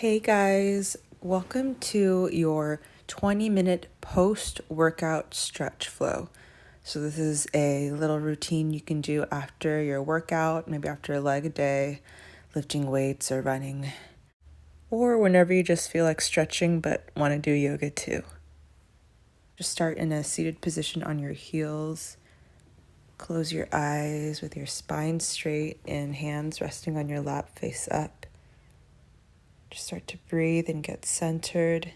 Hey guys, welcome to your 20-minute post-workout stretch flow. So this is a little routine you can do after your workout, maybe after a leg day, lifting weights or running, or whenever you just feel like stretching but want to do yoga too. Just start in a seated position on your heels. Close your eyes with your spine straight and hands resting on your lap face up. Just start to breathe and get centered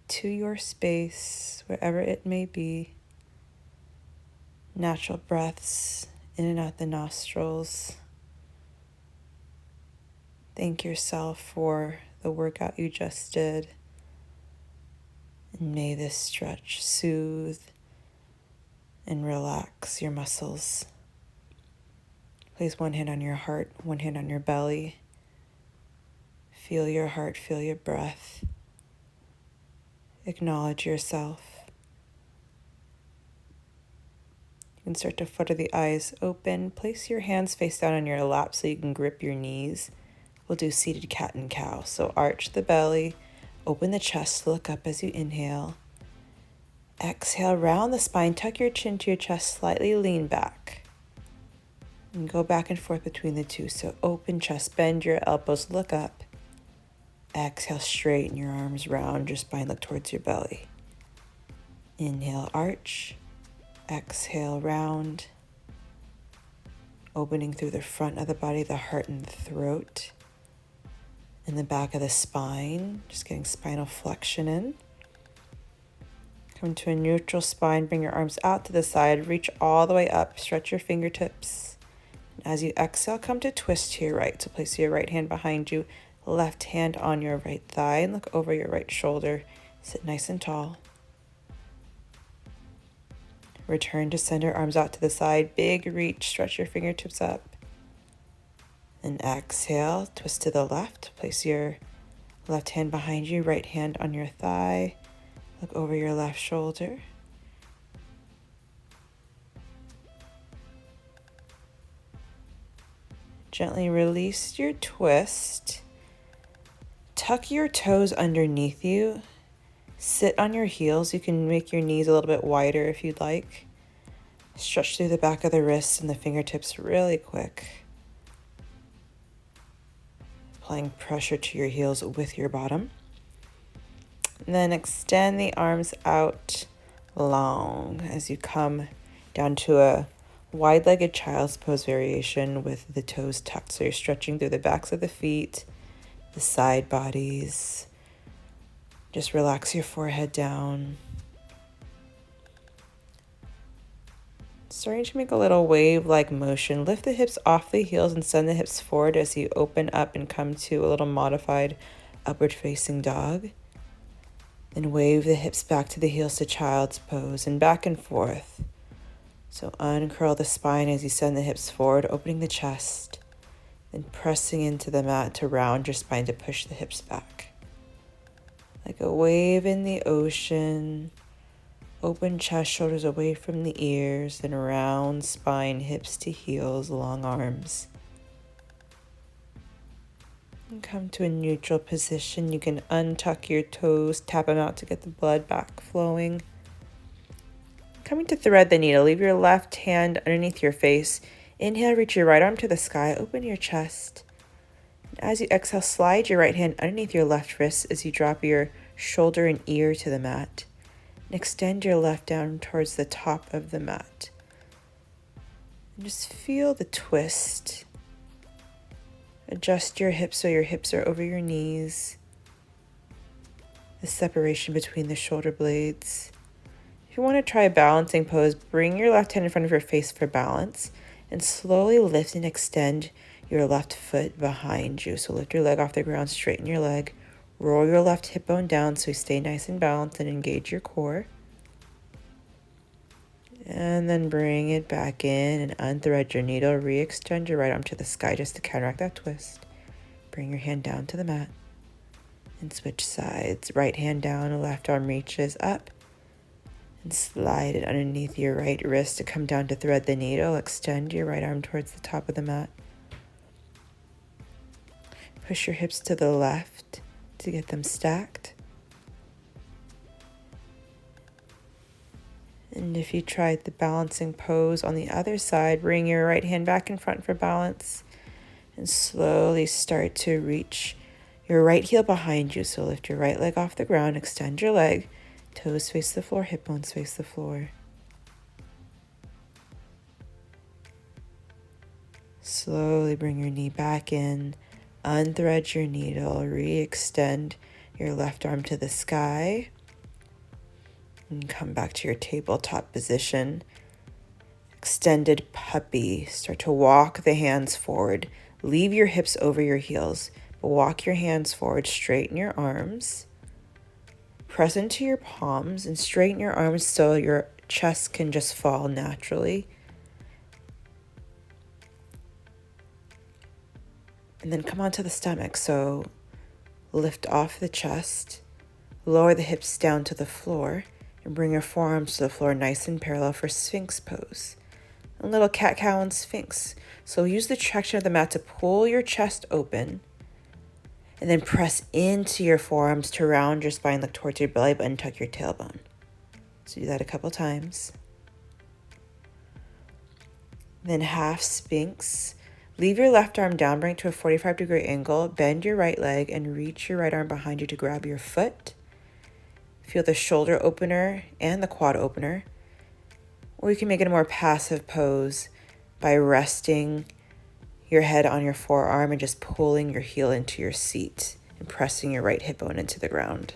to your space, wherever it may be. Natural breaths in and out the nostrils. Thank yourself for the workout you just did. And may this stretch soothe and relax your muscles. Place one hand on your heart, one hand on your belly. Feel your heart, feel your breath. Acknowledge yourself. You can start to flutter the eyes open. Place your hands face down on your lap so you can grip your knees. We'll do seated cat and cow. So arch the belly, open the chest, look up as you inhale. Exhale, round the spine, tuck your chin to your chest, slightly lean back. And go back and forth between the two. So open chest, bend your elbows, look up. Exhale, straighten your arms, round your spine, look towards your belly. Inhale, arch. Exhale, round. Opening through the front of the body, the heart and the throat. In the back of the spine, just getting spinal flexion in. Come to a neutral spine, bring your arms out to the side, reach all the way up, stretch your fingertips. As you exhale, come to twist to your right. So place your right hand behind you, left hand on your right thigh, and look over your right shoulder. Sit nice and tall. Return to center, arms out to the side, big reach, stretch your fingertips up. And exhale, twist to the left, place your left hand behind you, right hand on your thigh, look over your left shoulder. Gently release your twist. Tuck your toes underneath you. Sit on your heels. You can make your knees a little bit wider if you'd like. Stretch through the back of the wrists and the fingertips really quick. Applying pressure to your heels with your bottom. And then extend the arms out long as you come down to a wide-legged child's pose variation with the toes tucked. So you're stretching through the backs of the feet, the side bodies. Just relax your forehead down. Starting to make a little wave-like motion. Lift the hips off the heels and send the hips forward as you open up and come to a little modified upward-facing dog. Then wave the hips back to the heels to child's pose and back and forth. So uncurl the spine as you send the hips forward, opening the chest, then pressing into the mat to round your spine to push the hips back. Like a wave in the ocean. Open chest, shoulders away from the ears, then round spine, hips to heels, long arms. And come to a neutral position. You can untuck your toes, tap them out to get the blood back flowing. Coming to thread the needle, leave your left hand underneath your face. Inhale, reach your right arm to the sky, open your chest. And as you exhale, slide your right hand underneath your left wrist as you drop your shoulder and ear to the mat. And extend your left down towards the top of the mat. And just feel the twist. Adjust your hips so your hips are over your knees. The separation between the shoulder blades. If you want to try a balancing pose, bring your left hand in front of your face for balance and slowly lift and extend your left foot behind you. So lift your leg off the ground, straighten your leg, roll your left hip bone down so you stay nice and balanced and engage your core. And then bring it back in and unthread your needle. Re-extend your right arm to the sky just to counteract that twist. Bring your hand down to the mat and switch sides. Right hand down, left arm reaches up. And slide it underneath your right wrist to come down to thread the needle. Extend your right arm towards the top of the mat. Push your hips to the left. to get them stacked. And if you tried the balancing pose on the other side, bring your right hand back in front for balance and slowly start to reach your right heel behind you. So lift your right leg off the ground, extend your leg, toes face the floor, hip bones face the floor. Slowly bring your knee back in, unthread your needle, re-extend your left arm to the sky, and come back to your tabletop position. Extended puppy. Start to walk the hands forward. Leave your hips over your heels, but walk your hands forward, straighten your arms. Press into your palms and straighten your arms so your chest can just fall naturally. And then come onto the stomach. So lift off the chest, lower the hips down to the floor, and bring your forearms to the floor nice and parallel for sphinx pose. A little cat-cow and sphinx. So use the traction of the mat to pull your chest open and then press into your forearms to round your spine, look towards your belly button, tuck your tailbone. So do that a couple times. Then half sphinx. Leave your left arm down, bring it to a 45-degree angle, bend your right leg and reach your right arm behind you to grab your foot. Feel the shoulder opener and the quad opener. Or you can make it a more passive pose by resting your head on your forearm and just pulling your heel into your seat and pressing your right hip bone into the ground.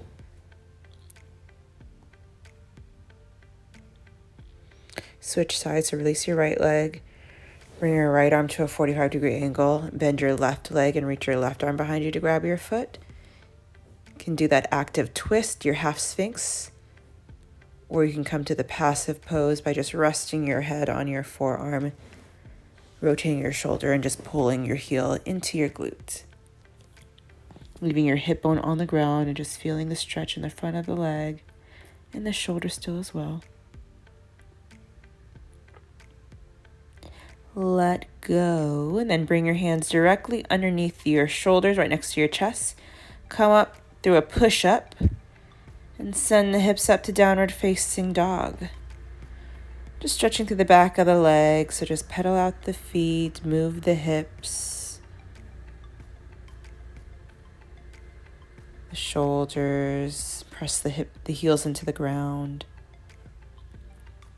Switch sides, so release your right leg. Bring your right arm to a 45-degree angle. Bend your left leg and reach your left arm behind you to grab your foot. You can do that active twist, your half sphinx. Or you can come to the passive pose by just resting your head on your forearm, rotating your shoulder, and just pulling your heel into your glute. Leaving your hip bone on the ground and just feeling the stretch in the front of the leg and the shoulder still as well. Let go, and then bring your hands directly underneath your shoulders, right next to your chest. Come up through a push-up and send the hips up to downward facing dog. Just stretching through the back of the legs, so just pedal out the feet, move the hips, the shoulders, press the heels into the ground.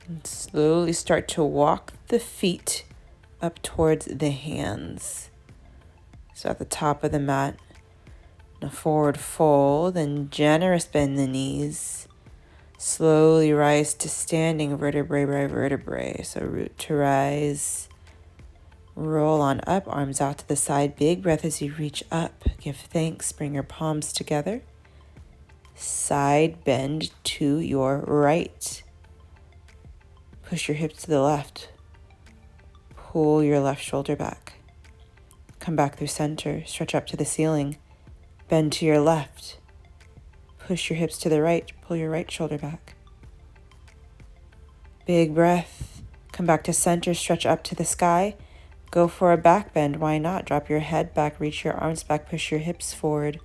And slowly start to walk the feet up towards the hands. So at the top of the mat, a forward fold, and generous bend the knees. Slowly rise to standing vertebrae by vertebrae. So root to rise. Roll on up, arms out to the side. Big breath as you reach up. Give thanks. Bring your palms together. Side bend to your right. Push your hips to the left. Pull your left shoulder back. Come back through center. Stretch up to the ceiling. Bend to your left. Push your hips to the right. Pull your right shoulder back. Big breath. Come back to center. Stretch up to the sky. Go for a back bend. Why not? Drop your head back. Reach your arms back. Push your hips forward.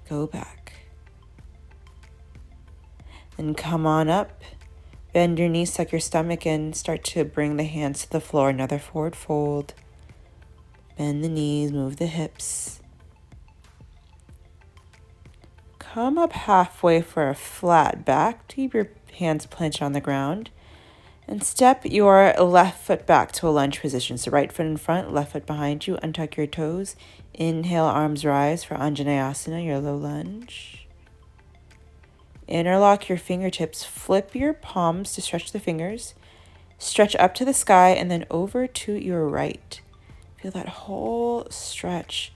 Go back. And come on up. Bend your knees, tuck your stomach in. Start to bring the hands to the floor. Another forward fold. Bend the knees. Move the hips. Come up halfway for a flat back. Keep your hands planted on the ground. And step your left foot back to a lunge position. So right foot in front, left foot behind you. Untuck your toes. Inhale, arms rise for Anjaneyasana, your low lunge. Interlock your fingertips. Flip your palms to stretch the fingers. Stretch up to the sky and then over to your right. Feel that whole stretch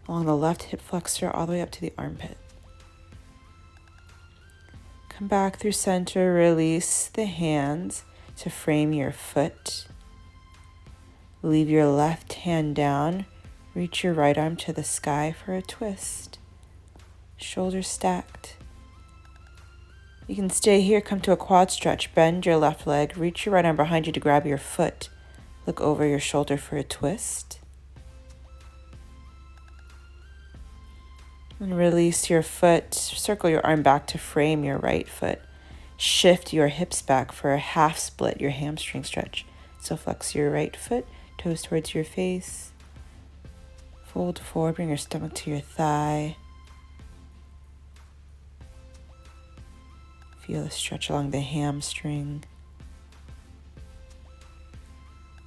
along the left hip flexor all the way up to the armpit. Come back through center, release the hands to frame your foot. Leave your left hand down, reach your right arm to the sky for a twist. Shoulders stacked. You can stay here, come to a quad stretch, bend your left leg, reach your right arm behind you to grab your foot. Look over your shoulder for a twist. And release your foot. Circle your arm back to frame your right foot. Shift your hips back for a half split, your hamstring stretch. So flex your right foot, toes towards your face. Fold forward, bring your stomach to your thigh. Feel the stretch along the hamstring.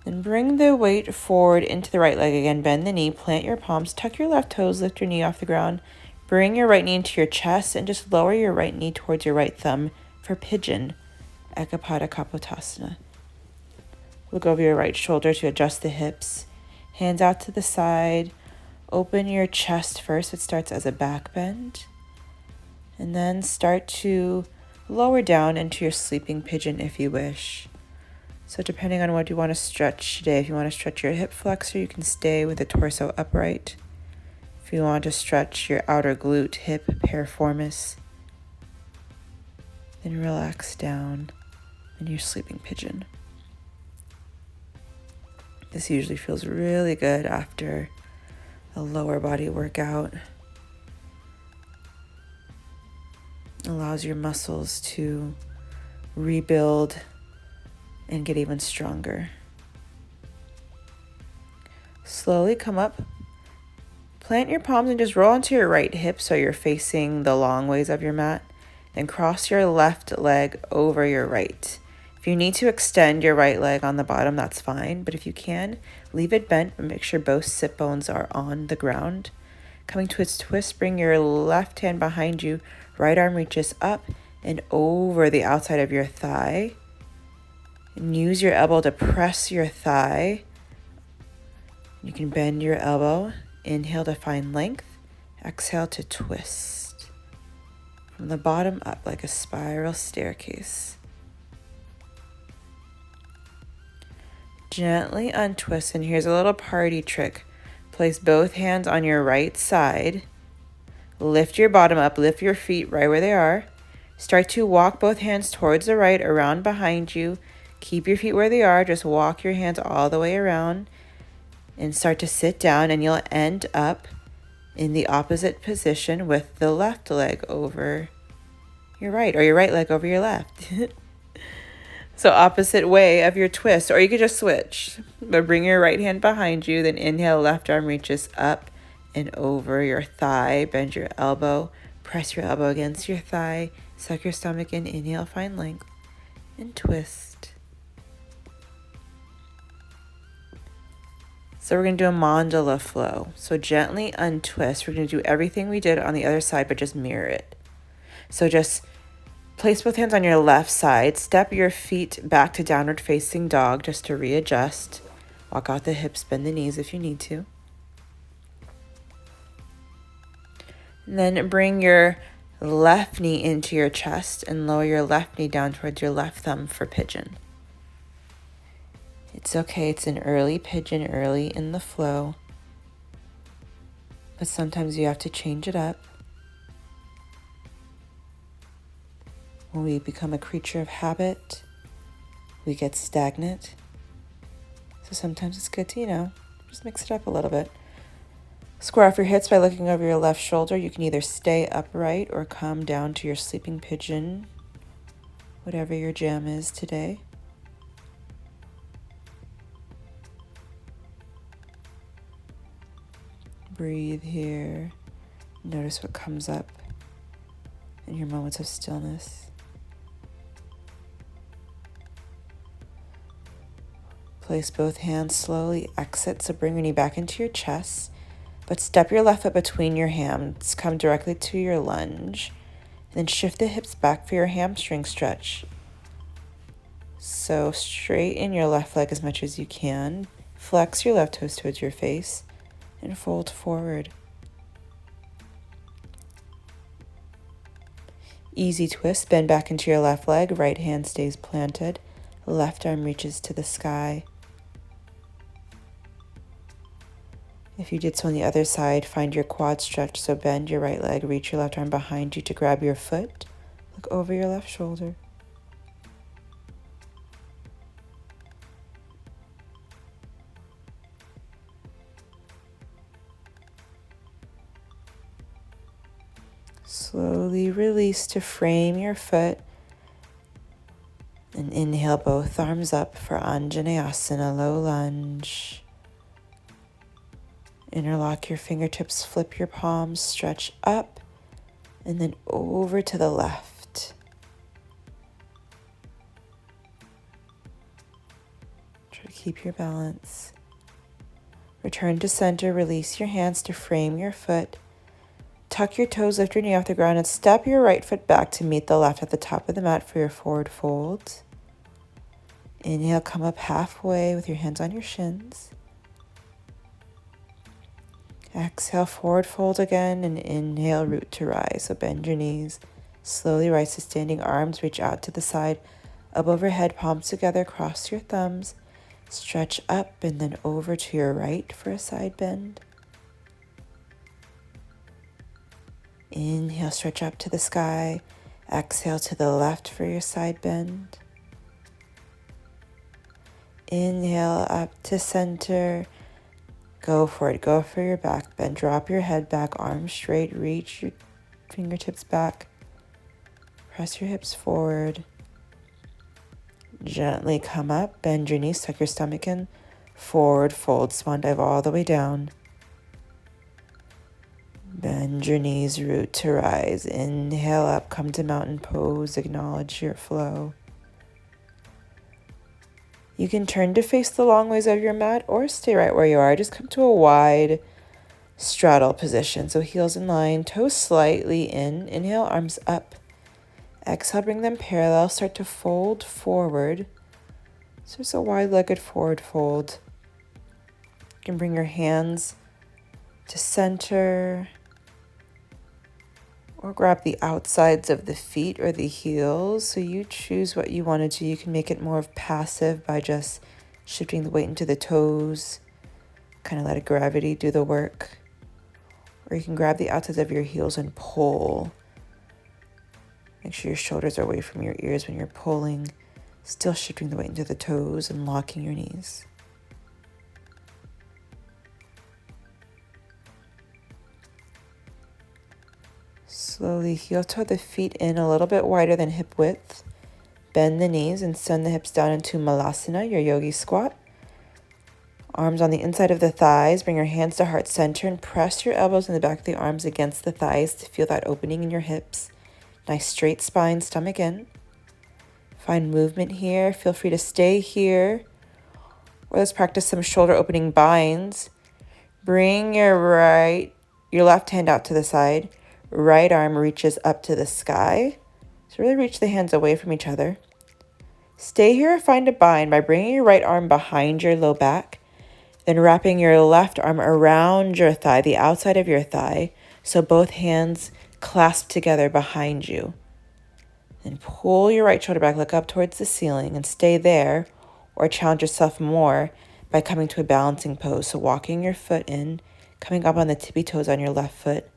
Then bring the weight forward into the right leg again. Bend the knee, plant your palms, tuck your left toes, lift your knee off the ground. Bring your right knee into your chest and just lower your right knee towards your right thumb for Pigeon, Ekapada Kapotasana. Look over your right shoulder to adjust the hips. Hands out to the side. Open your chest first. It starts as a back bend. And then start to lower down into your sleeping pigeon if you wish. So depending on what you want to stretch today, if you want to stretch your hip flexor, you can stay with the torso upright. If you want to stretch your outer glute, hip, piriformis, then relax down in your sleeping pigeon. This usually feels really good after a lower body workout. Allows your muscles to rebuild and get even stronger. Slowly come up. Plant your palms and just roll onto your right hip so you're facing the long ways of your mat. Then cross your left leg over your right. If you need to extend your right leg on the bottom, that's fine. But if you can, leave it bent and make sure both sit bones are on the ground. Coming to its twist, bring your left hand behind you. Right arm reaches up and over the outside of your thigh. And use your elbow to press your thigh. You can bend your elbow. Inhale to find length. Exhale to twist. From the bottom up like a spiral staircase. Gently untwist, and here's a little party trick. Place both hands on your right side. Lift your bottom up, lift your feet right where they are. Start to walk both hands towards the right, around behind you. Keep your feet where they are, just walk your hands all the way around. And start to sit down, and you'll end up in the opposite position with the left leg over your right, or your right leg over your left. So opposite way of your twist, or you could just switch. But bring your right hand behind you, then inhale, left arm reaches up and over your thigh. Bend your elbow, press your elbow against your thigh, suck your stomach in, inhale, find length, and twist. So we're going to do a mandala flow. So gently untwist. We're going to do everything we did on the other side, but just mirror it. So just place both hands on your left side. Step your feet back to downward facing dog just to readjust. Walk out the hips, bend the knees if you need to. And then bring your left knee into your chest and lower your left knee down towards your left thumb for pigeon. It's okay, it's an early pigeon, early in the flow. But sometimes you have to change it up. When we become a creature of habit, we get stagnant. So sometimes it's good to, just mix it up a little bit. Square off your hips by looking over your left shoulder. You can either stay upright or come down to your sleeping pigeon, whatever your jam is today. Breathe here. Notice what comes up in your moments of stillness. Place both hands slowly, exit, so bring your knee back into your chest, but step your left foot between your hands, come directly to your lunge, and then shift the hips back for your hamstring stretch. So straighten your left leg as much as you can, flex your left toes towards your face, and fold forward. Easy twist, bend back into your left leg, right hand stays planted, left arm reaches to the sky. If you did so on the other side, find your quad stretch, so bend your right leg, reach your left arm behind you to grab your foot, look over your left shoulder. Slowly release to frame your foot. And inhale both arms up for Anjaneyasana, low lunge. Interlock your fingertips, flip your palms, stretch up, and then over to the left. Try to keep your balance. Return to center, release your hands to frame your foot. Tuck your toes, lift your knee off the ground, and step your right foot back to meet the left at the top of the mat for your forward fold. Inhale, come up halfway with your hands on your shins. Exhale, forward fold again, and inhale, root to rise. So bend your knees. Slowly rise to standing, arms reach out to the side, up overhead, palms together, cross your thumbs. Stretch up and then over to your right for a side bend. Inhale, stretch up to the sky. Exhale to the left for your side bend. Inhale, up to center. Go for it. Go for your back bend. Drop your head back, arms straight. Reach your fingertips back. Press your hips forward. Gently come up. Bend your knees. Tuck your stomach in. Forward fold. Swan dive all the way down. Bend your knees. Root to rise. Inhale up. Come to mountain pose. Acknowledge your flow. You can turn to face the long ways of your mat or stay right where you are. Just come to a wide straddle position. So heels in line, toes slightly in. Inhale, arms up. Exhale, bring them parallel. Start to fold forward. So it's a wide-legged forward fold. You can bring your hands to center or grab the outsides of the feet or the heels. So you choose what you want to do. You can make it more of passive by just shifting the weight into the toes. Kind of let gravity do the work. Or you can grab the outsides of your heels and pull. Make sure your shoulders are away from your ears when you're pulling. Still shifting the weight into the toes and locking your knees. Slowly heel toe the feet in a little bit wider than hip width. Bend the knees and send the hips down into Malasana, your yogi squat. Arms on the inside of the thighs. Bring your hands to heart center and press your elbows in the back of the arms against the thighs to feel that opening in your hips. Nice straight spine, stomach in. Find movement here. Feel free to stay here. Or let's practice some shoulder opening binds. Bring your left hand out to the side. Right arm reaches up to the sky. So really reach the hands away from each other. Stay here or find a bind by bringing your right arm behind your low back. Then wrapping your left arm around your thigh, the outside of your thigh. So both hands clasp together behind you. Then pull your right shoulder back, look up towards the ceiling and stay there, or challenge yourself more by coming to a balancing pose. So walking your foot in, coming up on the tippy toes on your left foot,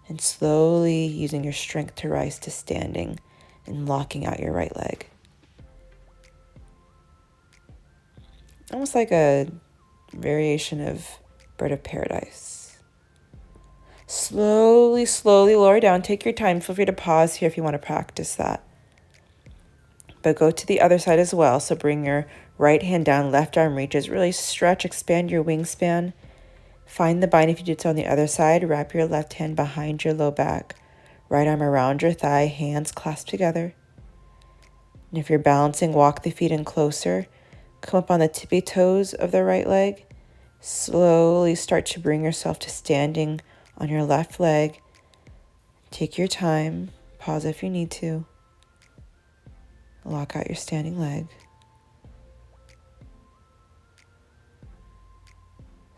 and slowly using your strength to rise to standing and locking out your right leg. Almost like a variation of bird of paradise. Slowly, slowly lower down. Take your time. Feel free to pause here if you want to practice that. But go to the other side as well. So bring your right hand down, left arm reaches. Really stretch, expand your wingspan. Find the bind if you did so on the other side. Wrap your left hand behind your low back. Right arm around your thigh, hands clasped together. And if you're balancing, walk the feet in closer. Come up on the tippy toes of the right leg. Slowly start to bring yourself to standing on your left leg. Take your time. Pause if you need to. Lock out your standing leg.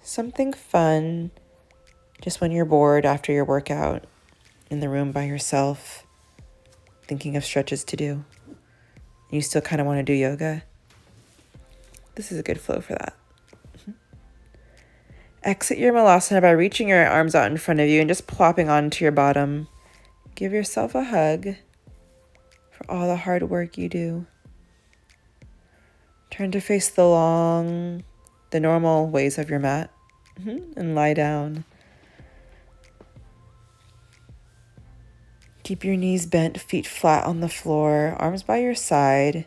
Something fun, just when you're bored after your workout, in the room by yourself, thinking of stretches to do. You still kind of want to do yoga. This is a good flow for that. Exit your Malasana by reaching your arms out in front of you and just plopping onto your bottom. Give yourself a hug for all the hard work you do. Turn to face the normal ways of your mat, and lie down. Keep your knees bent, feet flat on the floor, arms by your side.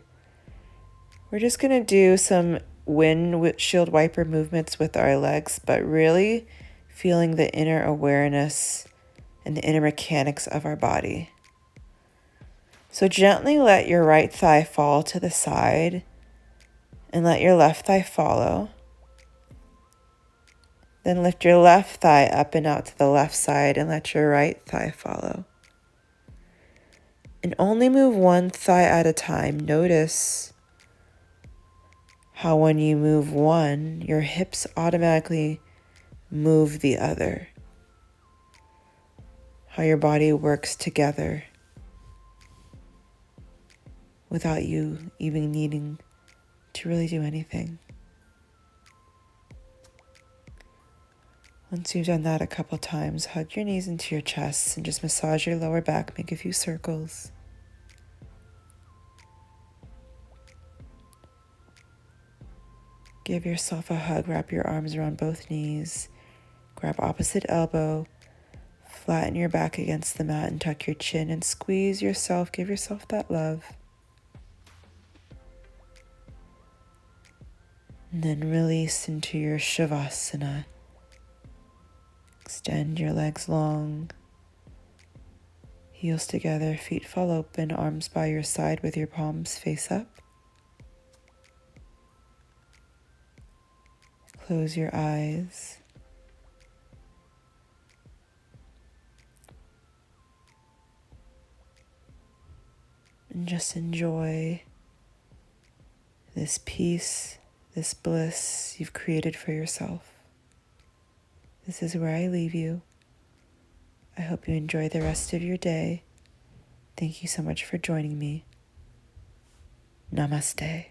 We're just going to do some windshield wiper movements with our legs, but really feeling the inner awareness and the inner mechanics of our body. So gently let your right thigh fall to the side and let your left thigh follow. Then lift your left thigh up and out to the left side and let your right thigh follow. And only move one thigh at a time. Notice how when you move one, your hips automatically move the other. How your body works together without you even needing to really do anything. Once you've done that a couple times, hug your knees into your chest and just massage your lower back, make a few circles. Give yourself a hug, wrap your arms around both knees, grab opposite elbow, flatten your back against the mat and tuck your chin and squeeze yourself, give yourself that love. And then release into your Shavasana. Extend your legs long, heels together, feet fall open, arms by your side with your palms face up. Close your eyes. And just enjoy this peace, this bliss you've created for yourself. This is where I leave you. I hope you enjoy the rest of your day. Thank you so much for joining me. Namaste.